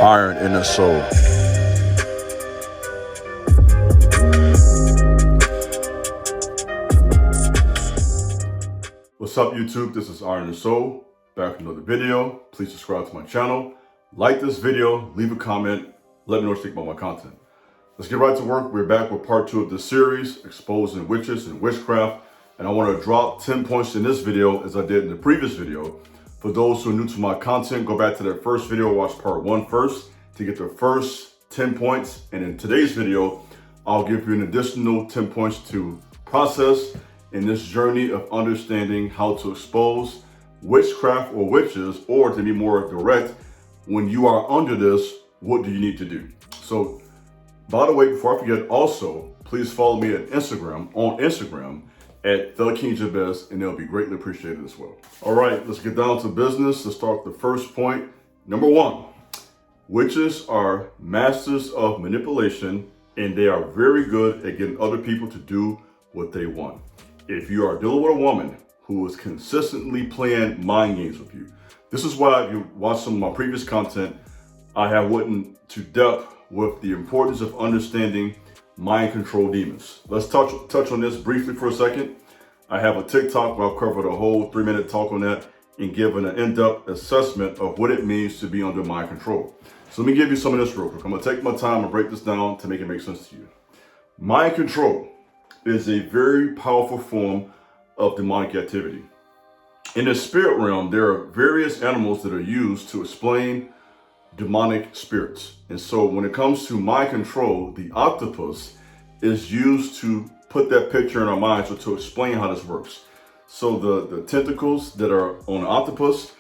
iron in the soul. What's up, YouTube? This is Iron and Soul, back with another video. Please subscribe to my channel, like this video, leave a comment, let me know what you think about my content. Let's get right to work. We're back with part 2 of this series, exposing witches and witchcraft. And I want to drop 10 points in this video as I did in the previous video. For those who are new to my content, go back to that first video, watch part 1 first to get the first 10 points. And in today's video, I'll give you an additional 10 points to process in this journey of understanding how to expose witchcraft or witches, or to be more direct, when you are under this, what do you need to do? So, by the way, before I forget, also, please follow me on Instagram at TheKingJabez, and they'll be greatly appreciated as well. All right, let's get down to business. Let's start with the first point. Number 1, witches are masters of manipulation, and they are very good at getting other people to do what they want. If you are dealing with a woman who is consistently playing mind games with you, this is why if you watch some of my previous content, I have went to depth with the importance of understanding mind control demons. Let's touch on this briefly for a second. I have a TikTok where I've covered a whole 3-minute talk on that and given an in-depth assessment of what it means to be under mind control. So let me give you some of this real quick. I'm gonna take my time and break this down to make it make sense to you. Mind control is a very powerful form of demonic activity. In the spirit realm, there are various animals that are used to explain demonic spirits. And so when it comes to mind control, the octopus is used to put that picture in our minds or to explain how this works. So the tentacles that are on the octopus,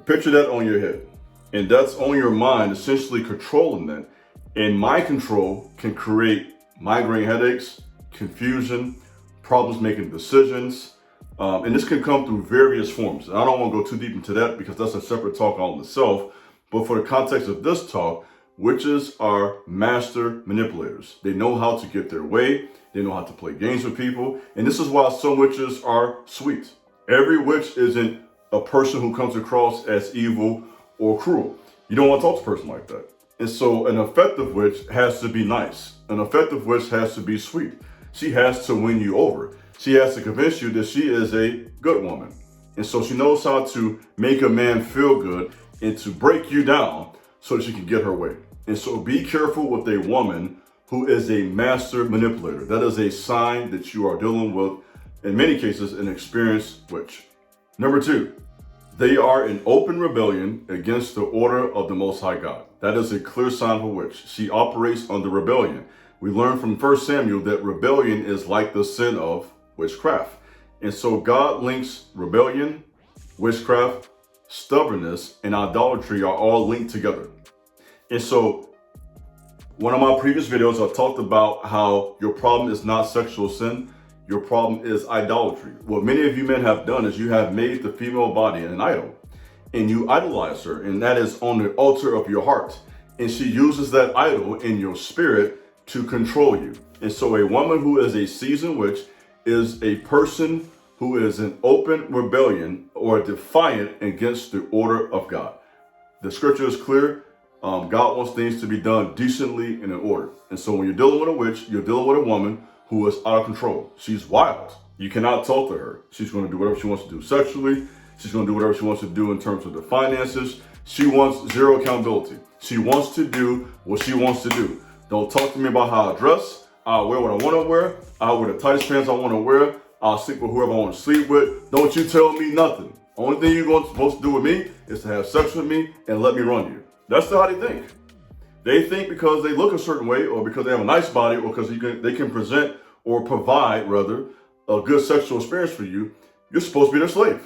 picture that on your head. And that's on your mind, essentially controlling that. And mind control can create migraine headaches, confusion, problems making decisions. And this can come through various forms. I don't want to go too deep into that because that's a separate talk all in itself. But for the context of this talk, witches are master manipulators. They know how to get their way. They know how to play games with people. And this is why some witches are sweet. Every witch isn't a person who comes across as evil or cruel. You don't want to talk to a person like that. And so an effective witch has to be nice. An effective witch has to be sweet. She has to win you over. She has to convince you that she is a good woman. And so she knows how to make a man feel good and to break you down so that she can get her way. And so be careful with a woman who is a master manipulator. That is a sign that you are dealing with, in many cases, an experienced witch. Number 2, they are in open rebellion against the order of the Most High God. That is a clear sign of a witch. She operates under rebellion. We learn from 1 Samuel that rebellion is like the sin of witchcraft. And so God links rebellion, witchcraft, stubbornness, and idolatry are all linked together. And so one of my previous videos, I talked about how your problem is not sexual sin. Your problem is idolatry. What many of you men have done is you have made the female body an idol, and you idolize her, and that is on the altar of your heart. And she uses that idol in your spirit to control you. And so a woman who is a seasoned witch is a person who is in open rebellion or defiant against the order of God. The scripture is clear. God wants things to be done decently and in order. And so when you're dealing with a witch, you're dealing with a woman who is out of control. She's wild. You cannot talk to her. She's going to do whatever she wants to do sexually. She's going to do whatever she wants to do in terms of the finances. She wants zero accountability. She wants to do what she wants to do. Don't talk to me about how I dress. I'll wear what I want to wear. I'll wear the tightest pants I want to wear. I'll sleep with whoever I want to sleep with. Don't you tell me nothing. Only thing you're supposed to do with me is to have sex with me and let me run you. That's how they think. They think because they look a certain way, or because they have a nice body, or because they can present or provide, rather, a good sexual experience for you, you're supposed to be their slave.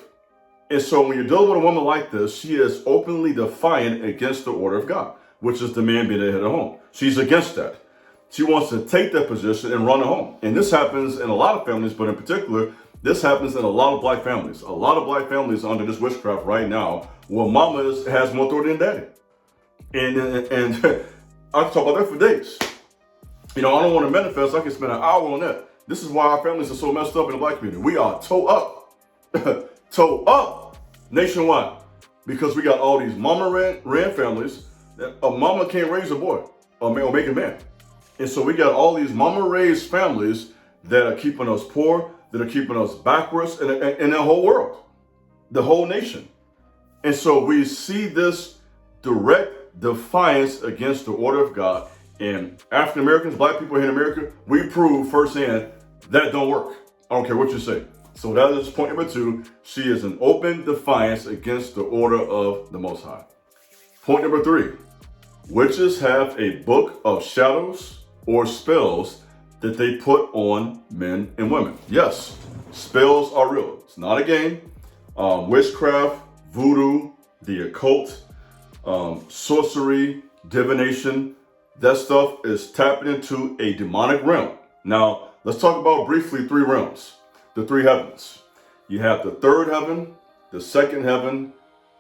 And so when you're dealing with a woman like this, she is openly defiant against the order of God, which is the man being the head of home. She's against that. She wants to take that position and run a home. And this happens in a lot of families, but in particular, this happens in a lot of black families. A lot of black families under this witchcraft right now, where mama has more authority than daddy. And I can talk about that for days. You know, I don't want to manifest. I can spend an hour on that. This is why our families are so messed up in the black community. We are toe up, toe up nationwide, because we got all these mama ran families A mama can't raise a boy or make a man. And so we got all these mama-raised families that are keeping us poor, that are keeping us backwards in the whole world, the whole nation. And so we see this direct defiance against the order of God. And African Americans, black people here in America, we prove firsthand that don't work. I don't care what you say. So that is point number 2. She is an open defiance against the order of the Most High. Point number 3. Witches have a book of shadows or spells that they put on men and women. Yes, spells are real. It's not a game. Witchcraft, voodoo, the occult, sorcery, divination, that stuff is tapping into a demonic realm. Now, let's talk about briefly 3 realms, the 3 heavens. You have the 3rd heaven, the 2nd heaven.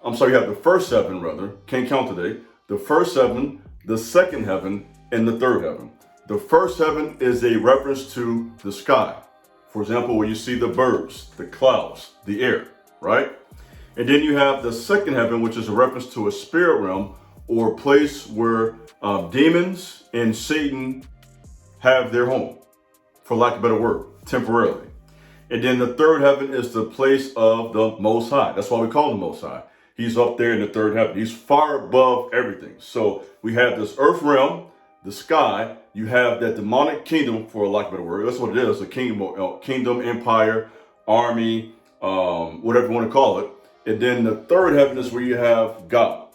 You have the 1st heaven, rather. Can't count today. The 1st heaven, the 2nd heaven, and the 3rd heaven. The 1st heaven is a reference to the sky. For example, where you see the birds, the clouds, the air, right? And then you have the 2nd heaven, which is a reference to a spirit realm or a place where demons and Satan have their home, for lack of a better word, temporarily. And then the 3rd heaven is the place of the Most High. That's why we call him the Most High. He's up there in the 3rd heaven. He's far above everything. So we have this earth realm, the sky. You have that demonic kingdom, for lack of a better word. That's what it is, a kingdom, empire, army, whatever you want to call it. And then the 3rd heaven is where you have God,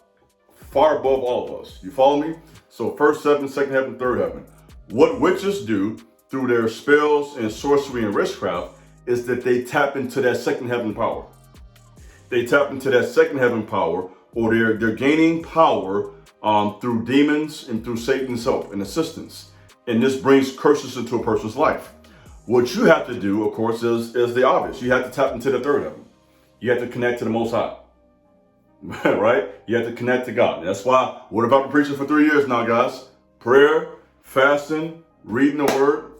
far above all of us. You follow me? So 1st heaven, 2nd heaven, 3rd heaven. What witches do through their spells and sorcery and witchcraft is that they tap into that 2nd heaven power. They tap into that 2nd heaven power, or they're gaining power through demons and through Satan's help and assistance. And this brings curses into a person's life. What you have to do, of course, is the obvious. You have to tap into the 3rd heaven. You have to connect to the Most High, right? You have to connect to God. And that's why, what about preaching for 3 years now, guys? Prayer, fasting, reading the word,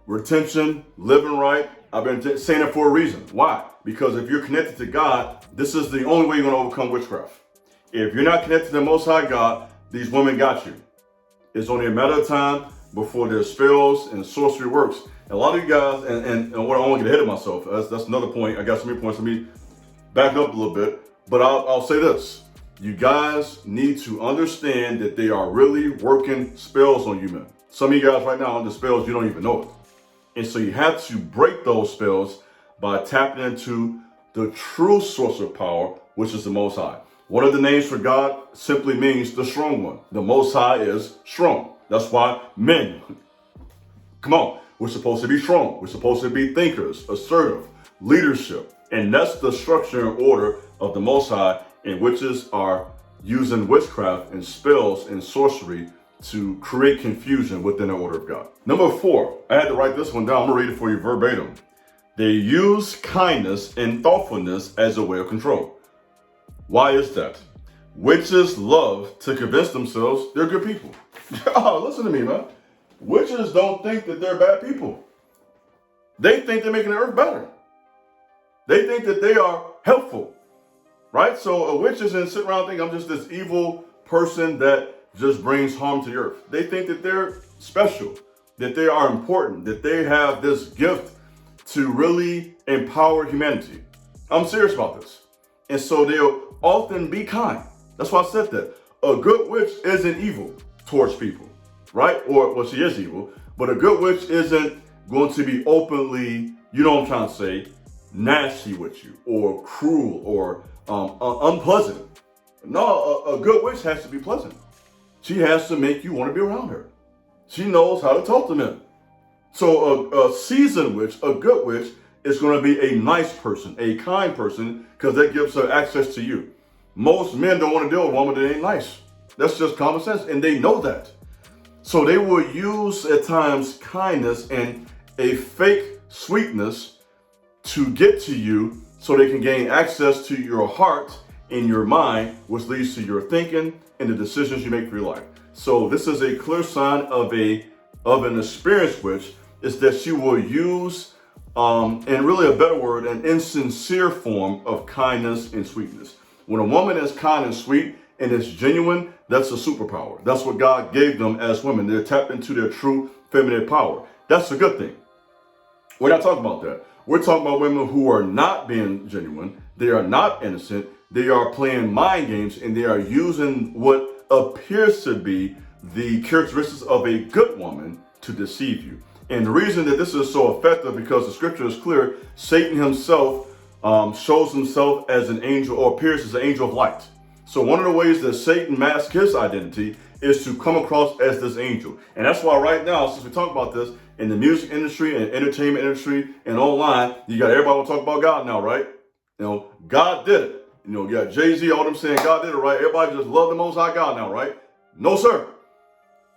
retention, living right. I've been saying it for a reason. Why? Because if you're connected to God, this is the only way you're going to overcome witchcraft. If you're not connected to the Most High God, these women got you. It's only a matter of time before their spells and sorcery works. And a lot of you guys, and what I don't want to get ahead of myself, that's another point. I got so many points. Let me back up a little bit. But I'll say this. You guys need to understand that they are really working spells on you, men. Some of you guys right now under spells, you don't even know it. And so you have to break those spells by tapping into the true source of power, which is the Most High. One of the names for God simply means the strong one. The Most High is strong. That's why men, come on, we're supposed to be strong. We're supposed to be thinkers, assertive, leadership. And that's the structure and order of the Most High, and witches are using witchcraft and spells and sorcery to create confusion within the order of God. Number 4, I had to write this one down. I'm gonna read it for you verbatim. They use kindness and thoughtfulness as a way of control. Why is that? Witches love to convince themselves they're good people. Oh, listen to me, man. Witches don't think that they're bad people. They think they're making the earth better. They think that they are helpful, right? So a witch isn't sitting around thinking, I'm just this evil person that just brings harm to the earth. They think that they're special, that they are important, that they have this gift to really empower humanity. I'm serious about this. And so they'll often be kind. That's why I said that. A good witch isn't evil towards people, right? Or, well, she is evil, but a good witch isn't going to be openly, you know what I'm trying to say, nasty with you or cruel or unpleasant. No, a good witch has to be pleasant. She has to make you want to be around her. She knows how to talk to men. So a seasoned witch, a good witch, is going to be a nice person, a kind person, because that gives her access to you. Most men don't want to deal with a woman that ain't nice. That's just common sense, and they know that. So they will use at times kindness and a fake sweetness to get to you so they can gain access to your heart and your mind, which leads to your thinking and the decisions you make for your life. So this is a clear sign of an experienced witch, is that she will use, and really a better word, an insincere form of kindness and sweetness. When a woman is kind and sweet and it's genuine, that's a superpower. That's what God gave them as women. They're tapped into their true feminine power. That's a good thing. We're not talking about that. We're talking about women who are not being genuine. They are not innocent. They are playing mind games, and they are using what appears to be the characteristics of a good woman to deceive you. And the reason that this is so effective, because the scripture is clear, Satan himself shows himself as an angel, or appears as an angel of light. So one of the ways that Satan masks his identity is to come across as this angel. And that's why right now, since we talk about this, in the music industry and entertainment industry and online, you got everybody want to talk about God now, right? You know, God did it. You know, you got Jay-Z, all them saying God did it, right? Everybody just love the Most High God now, right? No, sir.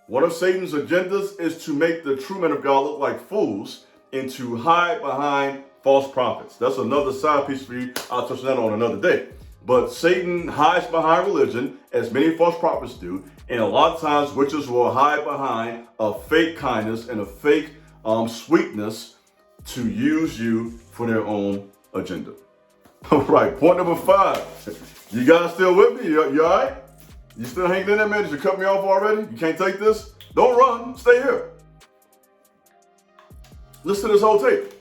One of Satan's agendas is to make the true men of God look like fools and to hide behind false prophets. That's another side piece for you. I'll touch that on another day. But Satan hides behind religion, as many false prophets do. And a lot of times witches will hide behind a fake kindness and a fake sweetness to use you for their own agenda. All right, point number 5. You guys still with me? You all right? You still hanging in there, man? Did you cut me off already? You can't take this? Don't run. Stay here. Listen to this whole tape.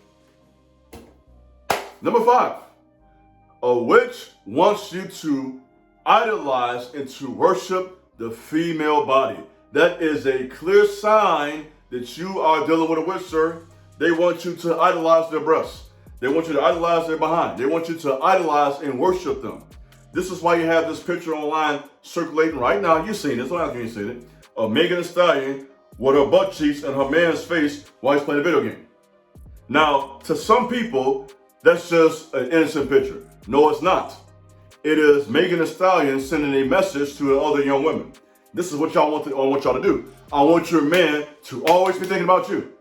Number 5. A witch wants you to idolize and to worship the female body. That is a clear sign that you are dealing with a witch, sir. They want you to idolize their breasts. They want you to idolize their behind. They want you to idolize and worship them. This is why you have this picture online circulating right now. You've seen it. Don't ask me you seen it. Of Megan Thee Stallion with her butt cheeks and her man's face while he's playing a video game. Now, to some people, that's just an innocent picture. No, it's not. It is Megan Thee Stallion sending a message to other young women. This is what y'all want y'all to do. I want your man to always be thinking about you.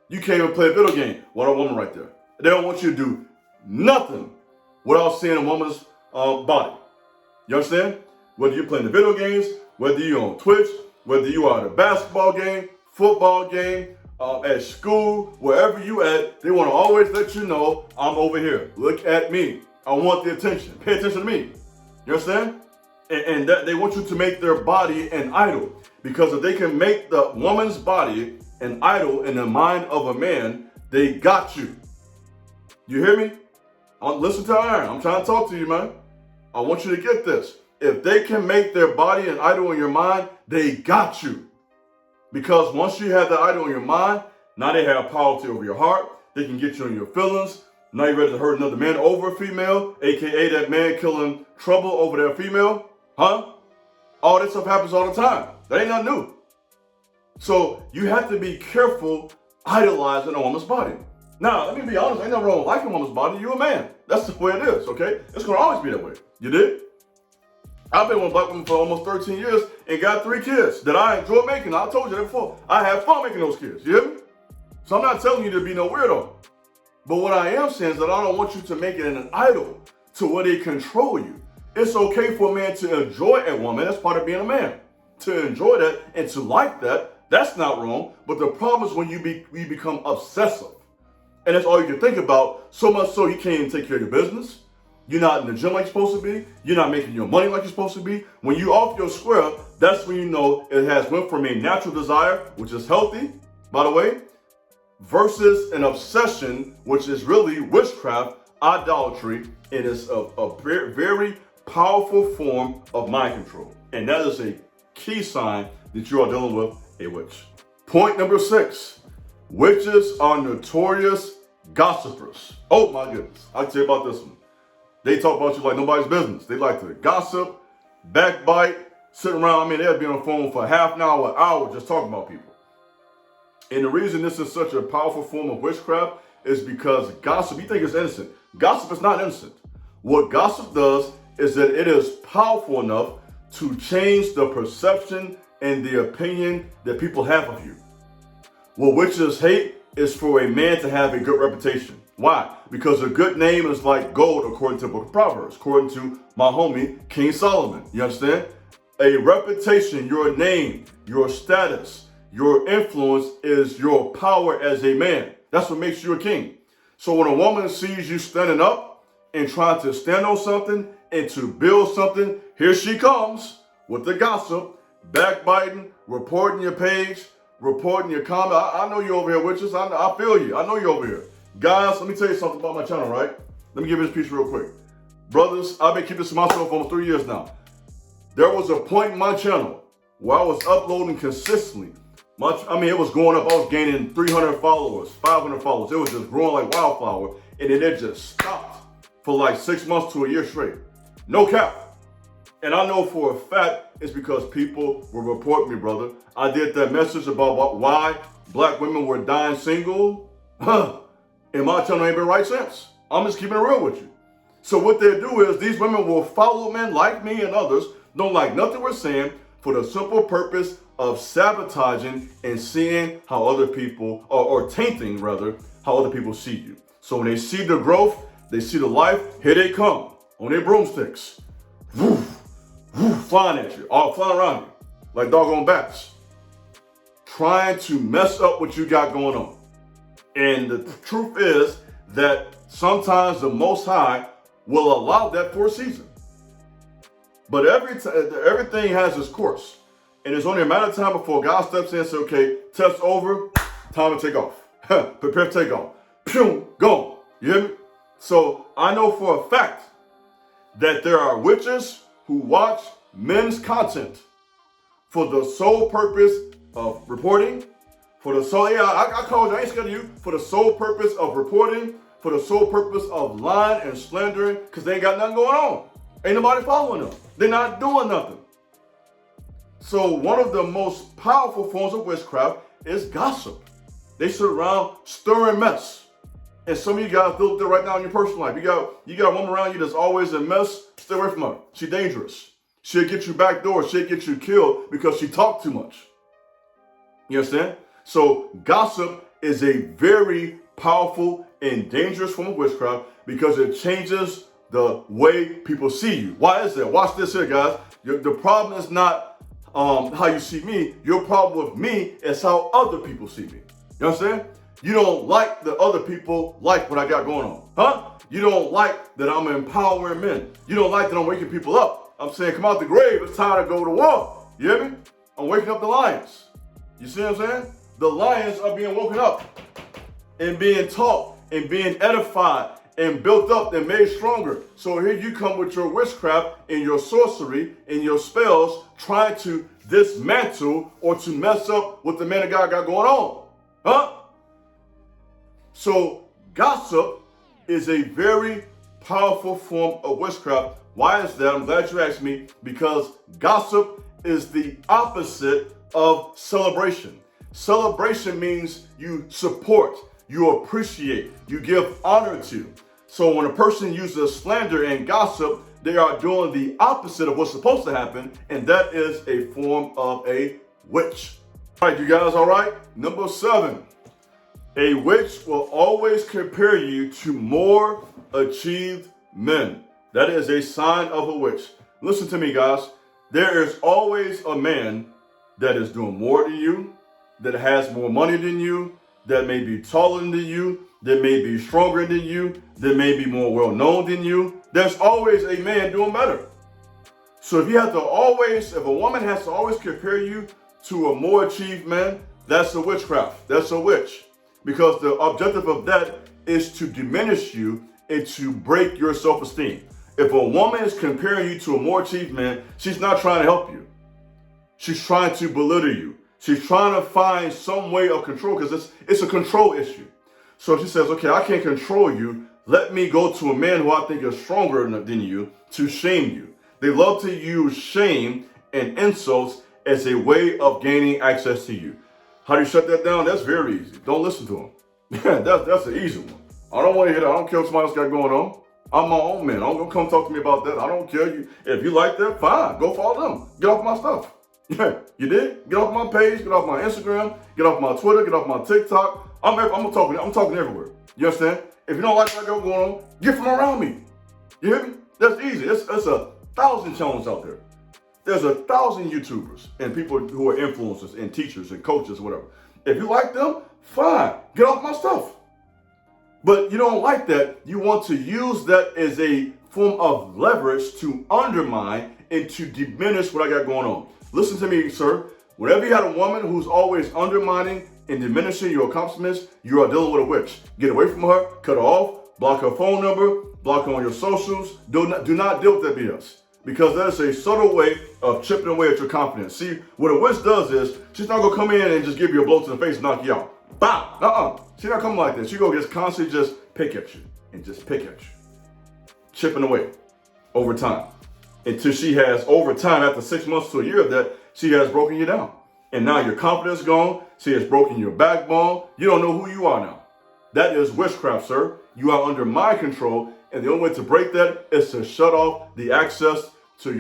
You can't even play a video game without a woman right there. They don't want you to do nothing without seeing a woman's body. You understand? Whether you're playing the video games, whether you're on Twitch, whether you are at a basketball game, football game, at school, wherever you at, they want to always let you know, I'm over here. Look at me. I want the attention. Pay attention to me. You understand? And that they want you to make their body an idol. Because if they can make the woman's body an idol in the mind of a man, they got you. You hear me? Listen to Iron. I'm trying to talk to you, man. I want you to get this. If they can make their body an idol in your mind, they got you. Because once you have the idol in your mind, now they have power over your heart. They can get you in your feelings. Now you're ready to hurt another man over a female, aka that man killing trouble over their female. Huh? All this stuff happens all the time. That ain't nothing new. So you have to be careful idolizing a woman's body. Now, let me be honest, ain't nothing wrong with liking a woman's body. You're a man. That's the way it is, okay? It's going to always be that way. You did? I've been with a black woman for almost 13 years and got 3 kids that I enjoy making. I told you that before. I have fun making those kids. You hear me? So I'm not telling you to be no weirdo. But what I am saying is that I don't want you to make it an idol to where they control you. It's okay for a man to enjoy a woman. That's part of being a man. To enjoy that and to like that, that's not wrong. But the problem is when you become obsessive. And that's all you can think about, so much so you can't even take care of your business. You're not in the gym like you're supposed to be. You're not making your money like you're supposed to be. When you're off your square, that's when you know it has went from a natural desire, which is healthy, by the way, versus an obsession, which is really witchcraft, idolatry. It is a very, very powerful form of mind control. And that is a key sign that you are dealing with a witch. Point number 6. Witches are notorious gossipers. Oh my goodness. I can tell you about this one. They talk about you like nobody's business. They like to gossip, backbite, sit around. I mean, they'll be on the phone for half an hour just talking about people. And the reason this is such a powerful form of witchcraft is because gossip, you think it's innocent. Gossip is not innocent. What gossip does is that it is powerful enough to change the perception and the opinion that people have of you. What witches hate is for a man to have a good reputation. Why? Because a good name is like gold, according to the book of Proverbs, according to my homie, King Solomon. You understand? A reputation, your name, your status, your influence is your power as a man. That's what makes you a king. So when a woman sees you standing up and trying to stand on something and to build something, here she comes with the gossip, backbiting, reporting your page, reporting your comment. I know you over here, witches. I feel you. I know you over here. Guys, let me tell you something about my channel, right? Let me give you this piece real quick. Brothers, I've been keeping this to myself for almost 3 years now. There was a point in my channel where I was uploading consistently. It was going up. I was gaining 300 followers, 500 followers. It was just growing like wildflower. And then it just stopped for like 6 months to a year straight. No cap. And I know for a fact it's because people were reporting me, brother. I did that message about why black women were dying single. And my channel ain't been right since. I'm just keeping it real with you. So what they do is these women will follow men like me and others, don't like nothing we're saying, for the simple purpose of sabotaging and seeing how other people, or tainting rather, how other people see you. So when they see the growth, they see the life, here they come on their broomsticks. Woof, woof, flying at you, all flying around you like doggone bats. Trying to mess up what you got going on. And the truth is that sometimes the Most High will allow that for a season. But everything has its course. And it's only a matter of time before God steps in and says, okay, test over, time to take off. Prepare to take off. Pew, go. You hear me? So I know for a fact that there are witches who watch men's content for the sole purpose of reporting, for the sole, I called you, I ain't scared of you, for the sole purpose of reporting, for the sole purpose of lying and slandering, because they ain't got nothing going on. Ain't nobody following them. They're not doing nothing. So one of the most powerful forms of witchcraft is gossip. They sit around stirring mess. And some of you guys built there right now in your personal life. You got a woman around you that's always a mess. Stay away from her. She's dangerous. She'll get you back door. She'll get you killed because she talked too much. You understand? So gossip is a very powerful and dangerous form of witchcraft because it changes the way people see you. Why is that? Watch this here, guys. The problem is not how you see me. Your problem with me is how other people see me. You understand? You don't like that other people like what I got going on. Huh? You don't like that I'm empowering men. You don't like that I'm waking people up. I'm saying, come out the grave. It's time to go to war. You hear me? I'm waking up the lions. You see what I'm saying? The lions are being woken up and being taught and being edified and built up and made stronger. So here you come with your witchcraft and your sorcery and your spells trying to dismantle or to mess up what the man of God got going on. Huh? So gossip is a very powerful form of witchcraft. Why is that? I'm glad you asked me, because gossip is the opposite of celebration. Celebration means you support, you appreciate, you give honor to. So when a person uses slander and gossip, they are doing the opposite of what's supposed to happen, and that is a form of a witch. All right, you guys all right? Number 7, a witch will always compare you to more achieved men. That is a sign of a witch. Listen to me, guys. There is always a man that is doing more than you, that has more money than you, that may be taller than you, that may be stronger than you, that may be more well-known than you. There's always a man doing better. So if a woman has to always compare you to a more achieved man, that's a witchcraft. That's a witch. Because the objective of that is to diminish you and to break your self-esteem. If a woman is comparing you to a more achieved man, she's not trying to help you. She's trying to belittle you. She's trying to find some way of control, because it's a control issue. So she says, okay, I can't control you. Let me go to a man who I think is stronger than you to shame you. They love to use shame and insults as a way of gaining access to you. How do you shut that down? That's very easy. Don't listen to them. That's an easy one. I don't want to hear that. I don't care what somebody else got going on. I'm my own man. Don't come talk to me about that. I don't care. If you like that, fine. Go follow them. Get off my stuff. Yeah, you did? Get off my page. Get off my Instagram. Get off my Twitter. Get off my TikTok. I'm talking everywhere. You understand? If you don't like what I got going on, get from around me. You hear me? That's easy. There's 1,000 channels out there. There's 1,000 YouTubers and people who are influencers and teachers and coaches, whatever. If you like them, fine. Get off my stuff. But you don't like that. You want to use that as a form of leverage to undermine and to diminish what I got going on. Listen to me, sir. Whenever you had a woman who's always undermining and diminishing your accomplishments, you are dealing with a witch. Get away from her, cut her off, block her phone number, block her on your socials. Do not deal with that BS. Because that is a subtle way of chipping away at your confidence. See, what a witch does is, she's not gonna come in and just give you a blow to the face and knock you out. Bam! She's not coming like that. She's gonna just constantly just pick at you and just pick at you. Chipping away over time. Until she has, over time, after 6 months to a year of that, she has broken you down. And now your confidence gone. She has broken your backbone. You don't know who you are now. That is witchcraft, sir. You are under my control. And the only way to break that is to shut off the access to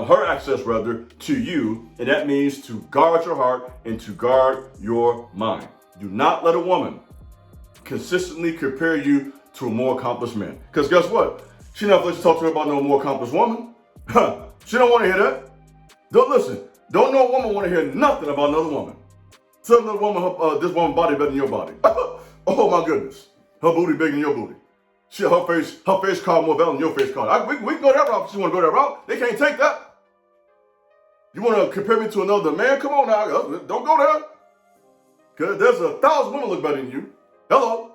her access rather, to you. And that means to guard your heart and to guard your mind. Do not let a woman consistently compare you to a more accomplished man. Because guess what? She never lets you talk to her about no more accomplished woman. She don't want to hear that. Don't listen. Don't no woman want to hear nothing about another woman. Tell another woman this woman's body better than your body. Oh my goodness. Her booty bigger than your booty. Her face card more valid than your face card. We can go that route if you want to go that route. They can't take that. You want to compare me to another man? Come on now. Don't go there. Because there's 1,000 women look better than you. Hello.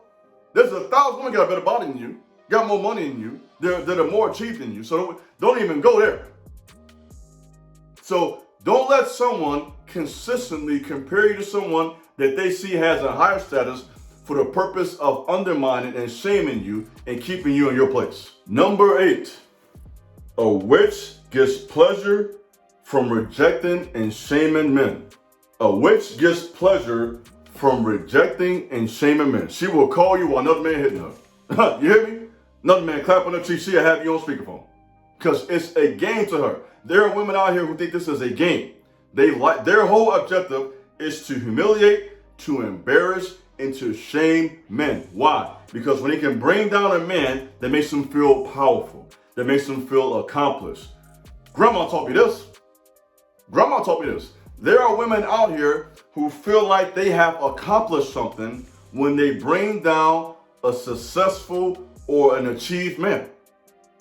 There's 1,000 women got a better body than you. Got more money than you. They're more achieved than you. So don't even go there. So don't let someone consistently compare you to someone that they see has a higher status for the purpose of undermining and shaming you and keeping you in your place. Number 8, a witch gets pleasure from rejecting and shaming men. A witch gets pleasure from rejecting and shaming men. She will call you while another man hitting her. You hear me? Another man clapping her cheek, she'll have you on speakerphone. Because it's a game to her. There are women out here who think this is a game. Their whole objective is to humiliate, to embarrass, and to shame men. Why? Because when they can bring down a man, that makes them feel powerful. That makes them feel accomplished. Grandma taught me this. Grandma taught me this. There are women out here who feel like they have accomplished something when they bring down a successful or an achieved man.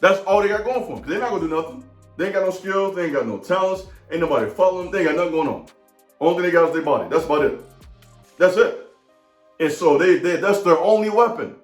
That's all they got going for them. Because they're not going to do nothing. They ain't got no skills. They ain't got no talents. Ain't nobody following them. They ain't got nothing going on. Only thing they got is their body. That's about it. That's it. And so that's their only weapon.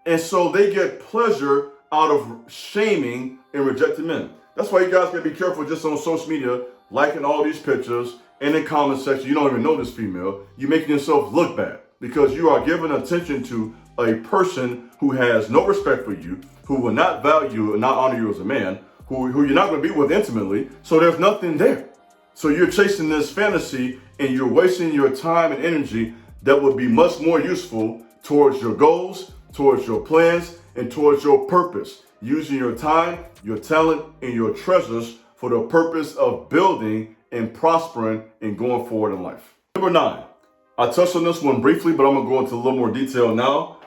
And so they get pleasure out of shaming and rejecting men. That's why you guys gotta be careful just on social media, liking all these pictures, and in the comment section, you don't even know this female. You're making yourself look bad because you are giving attention to a person who has no respect for you, who will not value and not honor you as a man, who you're not gonna be with intimately. So there's nothing there. So you're chasing this fantasy and you're wasting your time and energy that would be much more useful towards your goals, towards your plans, and towards your purpose. Using your time, your talent, and your treasures for the purpose of building and prospering and going forward in life. Number 9, I touched on this one briefly, but I'm gonna go into a little more detail now.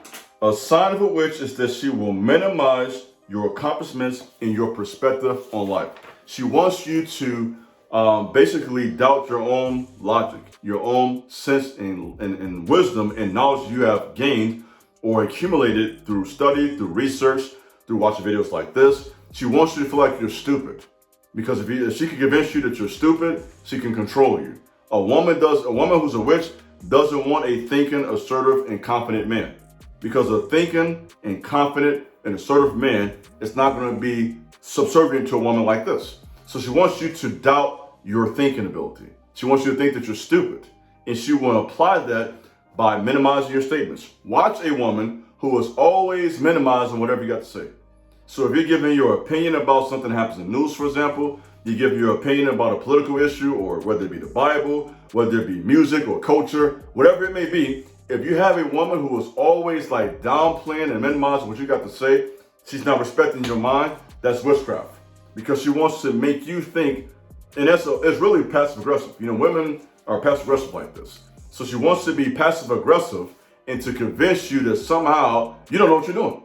A sign of a witch is that she will minimize your accomplishments and your perspective on life. She wants you to basically doubt your own logic, your own sense and wisdom and knowledge you have gained or accumulated through study, through research, through watching videos like this. She wants you to feel like you're stupid. Because if she can convince you that you're stupid, she can control you. A woman who's a witch doesn't want a thinking, assertive, and confident man. Because a thinking and confident and assertive man is not going to be subservient to a woman like this. So she wants you to doubt your thinking ability. She wants you to think that you're stupid. And she will apply that by minimizing your statements. Watch a woman who is always minimizing whatever you got to say. So if you're giving your opinion about something that happens in news, for example, you give your opinion about a political issue, or whether it be the Bible, whether it be music or culture, whatever it may be, if you have a woman who is always like downplaying and minimizing what you got to say, she's not respecting your mind, that's witchcraft. Because she wants to make you think, and it's really passive aggressive. You know, women are passive aggressive like this. So she wants to be passive aggressive and to convince you that somehow you don't know what you're doing.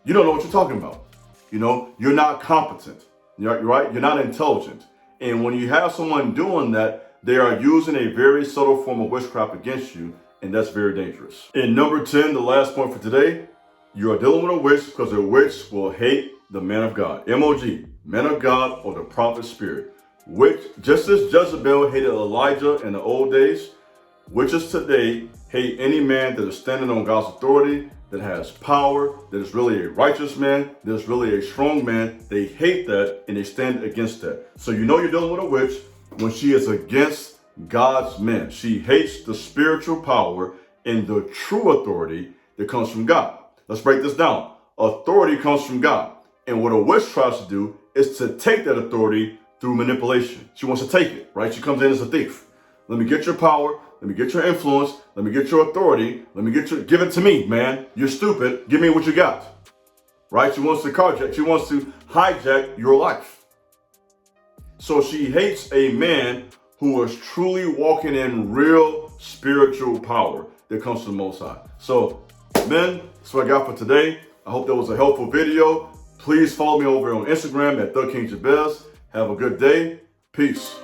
You don't know what you're talking about. You know, you're not competent. You're right? You're not intelligent. And when you have someone doing that, they are using a very subtle form of witchcraft against you, and that's very dangerous. And number 10, the last point for today, you are dealing with a witch because a witch will hate the man of God. MOG. man of God or the prophet spirit. Which, just as Jezebel hated Elijah in the old days, witches today hate any man that is standing on God's authority, that has power, that is really a righteous man, that is really a strong man. They hate that and they stand against that. So you know you're dealing with a witch when she is against God's men. She hates the spiritual power and the true authority that comes from God. Let's break this down. Authority comes from God. And what a witch tries to do is to take that authority through manipulation. She wants to take it, right? She comes in as a thief. Let me get your power. Let me get your influence. Let me get your authority. Give it to me, man. You're stupid. Give me what you got, right? She wants to carjack. She wants to hijack your life. So she hates a man who is truly walking in real spiritual power that comes from the Most High. So, men, that's what I got for today. I hope that was a helpful video. Please follow me over on Instagram at TheKingJabez. Have a good day. Peace.